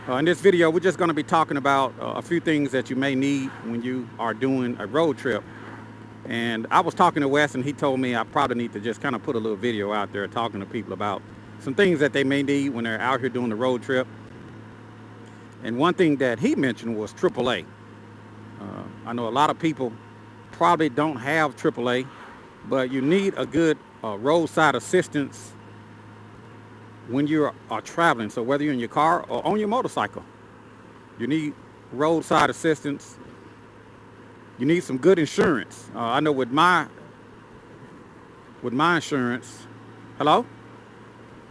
In this video, we're just going to be talking about a few things that you may need when you are doing a road trip. And I was talking to Wes, and he told me I probably need to just kind of put a little video out there talking to people about some things that they may need when they're out here doing the road trip. And one thing that he mentioned was AAA. I know a lot of people probably don't have AAA, but you need a good roadside assistance when you are traveling. So whether you're in your car or on your motorcycle, you need roadside assistance. You need some good insurance. I know with my insurance, hello?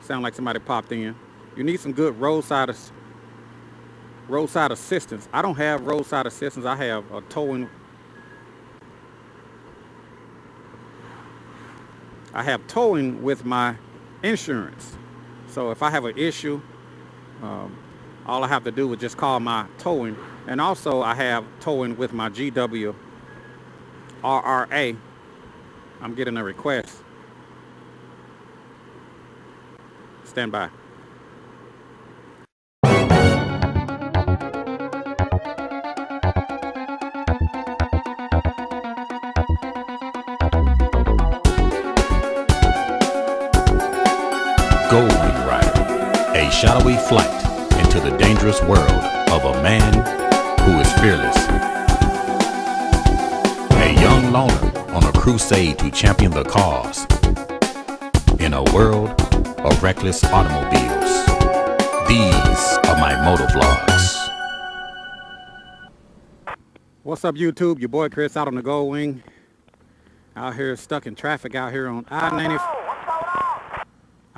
Sound like somebody popped in. You need some good roadside assistance. I don't have roadside assistance. I have a towing. I have towing with my insurance. So if I have an issue, all I have to do is just call my towing. And also I have towing with my GW RRA. I'm getting a request. Stand by. Gold Rider, a shadowy flight into the dangerous world of a man who is fearless. A young loner on a crusade to champion the cause in a world of reckless automobiles. These are my motovlogs. What's up, YouTube? Your boy Chris out on the Gold Wing. Out here stuck in traffic out here on I-95.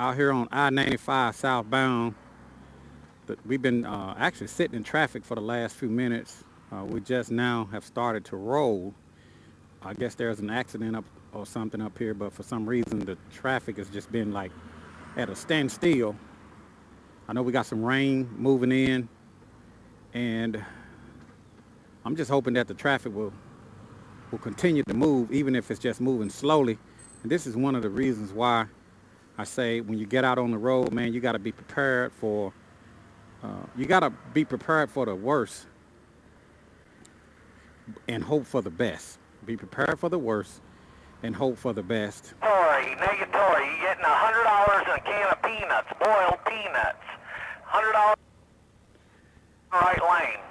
Out here on I-95 southbound. We've been actually sitting in traffic for the last few minutes. We just now have started to roll. I guess there's an accident up or something up here, but for some reason the traffic has just been like at a standstill. I know we got some rain moving in, and I'm just hoping that the traffic will continue to move, even if it's just moving slowly. And this is one of the reasons why I say when you get out on the road, man, you got to be prepared for the worst and hope for the best. Be prepared for the worst and hope for the best. Negatory, you're getting $100 and a can of peanuts, boiled peanuts. $100 right lane.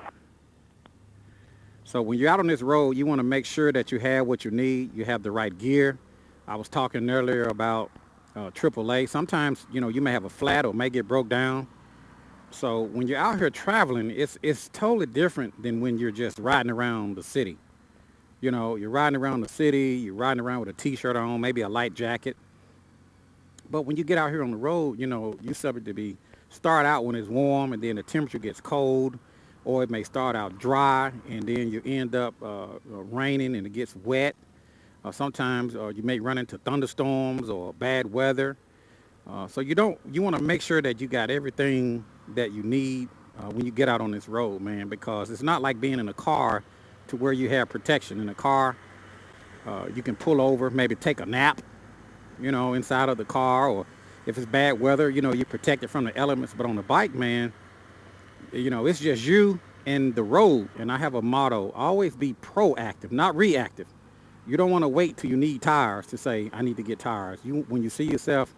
So when you're out on this road, you want to make sure that you have what you need. You have the right gear. I was talking earlier about AAA. Sometimes, you know, you may have a flat or may get broke down. So when you're out here traveling, it's totally different than when you're just riding around the city. You know, you're riding around the city, you're riding around with a t-shirt on, maybe a light jacket. But when you get out here on the road, you know, you're subject to start out when it's warm, and then the temperature gets cold, or it may start out dry and then you end up raining and it gets wet. Sometimes you may run into thunderstorms or bad weather. So you want to make sure that you got everything that you need when you get out on this road, man, because it's not like being in a car to where you have protection. In a car, you can pull over, maybe take a nap, you know, inside of the car, or if it's bad weather, you know, you're protected from the elements. But on the bike, man, you know, it's just you and the road. And I have a motto: always be proactive, not reactive. You don't want to wait till you need tires to say, I need to get tires. When you see yourself,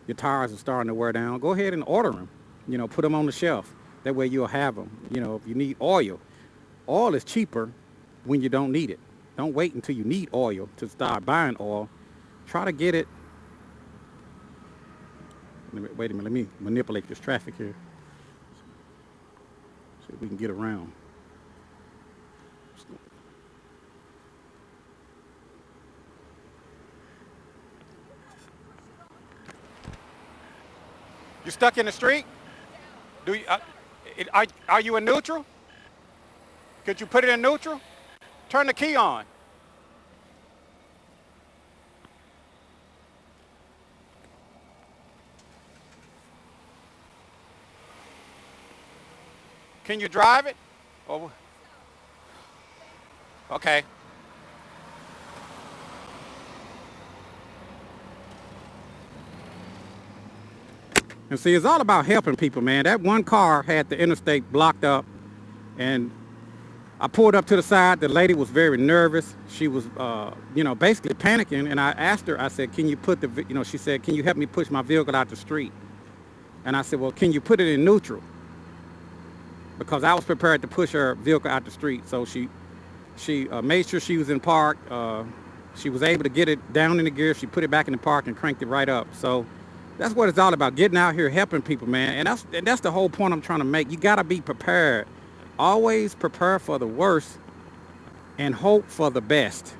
your tires are starting to wear down, go ahead and order them. You know, put them on the shelf. That way you'll have them. You know, if you need oil is cheaper when you don't need it. Don't wait until you need oil to start buying oil. Try to get it. Wait a minute, let me manipulate this traffic here. See if we can get around. You stuck in the street? Do you? Are you in neutral? Could you put it in neutral? Turn the key on. Can you drive it? Oh, okay. And see, it's all about helping people, man. That one car had the interstate blocked up, and I pulled up to the side. The lady was very nervous. She was, basically panicking. And I asked her, I said, can you put she said, can you help me push my vehicle out the street? And I said, well, can you put it in neutral? Because I was prepared to push her vehicle out the street. So she made sure she was in park. She was able to get it down in the gear. She put it back in the park and cranked it right up. So that's what it's all about, getting out here, helping people, man. And that's the whole point I'm trying to make. You got to be prepared. Always prepare for the worst and hope for the best.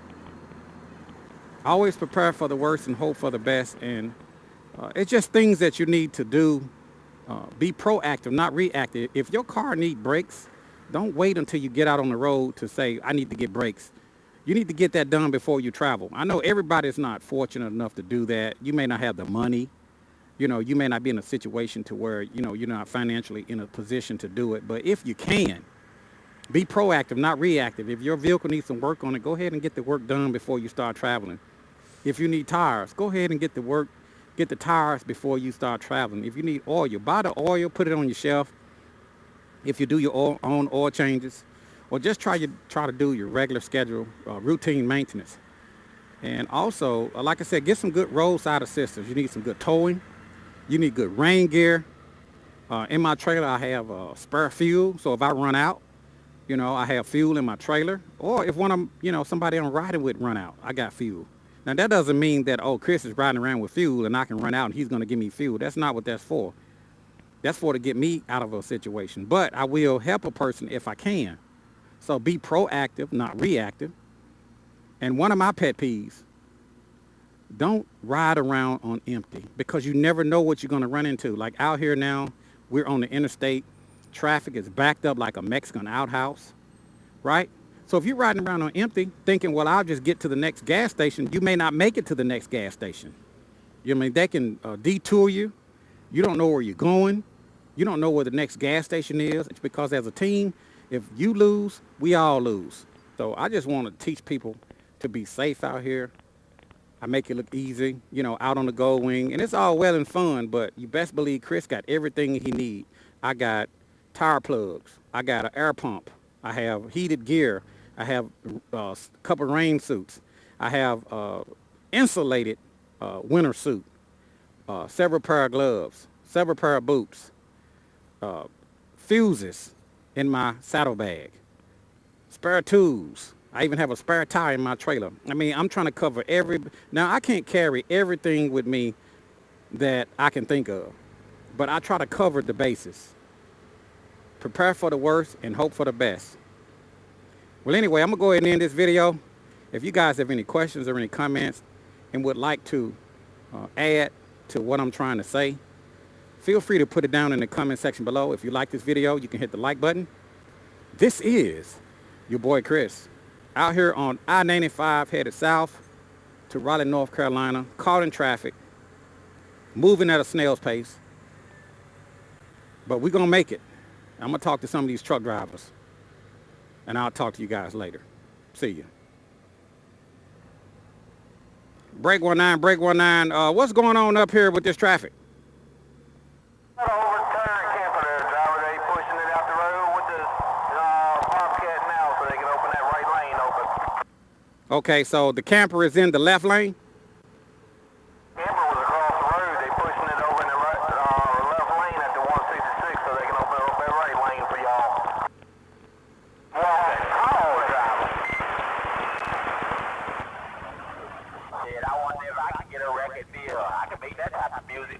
Always prepare for the worst and hope for the best. And it's just things that you need to do. Be proactive, not reactive. If your car needs brakes, don't wait until you get out on the road to say, I need to get brakes. You need to get that done before you travel. I know everybody's not fortunate enough to do that. You may not have the money. You may not be in a situation to where, you're not financially in a position to do it. But if you can, be proactive, not reactive. If your vehicle needs some work on it, go ahead and get the work done before you start traveling. If you need tires, go ahead and get the tires before you start traveling. If you need oil, buy the oil, put it on your shelf. If you do your own oil changes, or just try to do your regular schedule, routine maintenance. And also, like I said, get some good roadside assistance. You need some good towing. You need good rain gear. In my trailer, I have spare fuel. So if I run out, I have fuel in my trailer. Or if somebody I'm riding with run out, I got fuel. Now, that doesn't mean that, Chris is riding around with fuel and I can run out and he's going to give me fuel. That's not what that's for. That's for to get me out of a situation. But I will help a person if I can. So be proactive, not reactive. And one of my pet peeves, don't ride around on empty, because you never know what you're going to run into. Like out here now, we're on the interstate. Traffic is backed up like a Mexican outhouse, right? So if you're riding around on empty, thinking, well, I'll just get to the next gas station, you may not make it to the next gas station. They can detour you. You don't know where you're going. You don't know where the next gas station is. It's because as a team, if you lose, we all lose. So I just want to teach people to be safe out here. I make it look easy, out on the gold wing. And it's all well and fun, but you best believe Chris got everything he needs. I got tire plugs. I got an air pump. I have heated gear. I have a couple rain suits. I have insulated winter suit, several pair of gloves, several pair of boots, fuses in my saddlebag, spare tools. I even have a spare tire in my trailer. I'm trying to cover now I can't carry everything with me that I can think of, but I try to cover the bases. Prepare for the worst and hope for the best. Well, anyway, I'm gonna go ahead and end this video. If you guys have any questions or any comments and would like to add to what I'm trying to say, feel free to put it down in the comment section below. If you like this video, you can hit the like button. This is your boy Chris, out here on I-95 headed south to Raleigh, North Carolina, caught in traffic, moving at a snail's pace. But we're gonna make it. I'm gonna talk to some of these truck drivers, and I'll talk to you guys later. See you. Break 19, break 19. What's going on up here with this traffic? Overturned camper there, driver. They pushing it out the road with the Bobcat now so they can open that right lane open. Okay, so the camper is in the left lane? Camper was across the road. They pushing it over in the left lane at the 166 so they can open up that right lane for y'all. Driver. Shit, I wonder if I can get a record deal. I can make that type of music.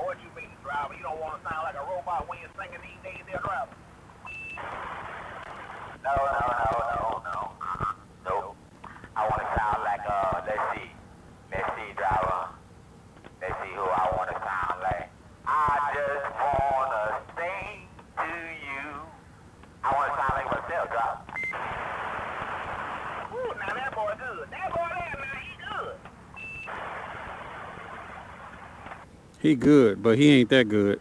What you mean, driver? You don't want to sound like a robot when you're singing these days there, driver? No. Nope. I want to sound like, let's see, driver. Let's see who I want to sound like. I just want to sing to you. I want to sound like myself, driver. Ooh, now that boy good. That boy there, man, he good. He good, but he ain't that good.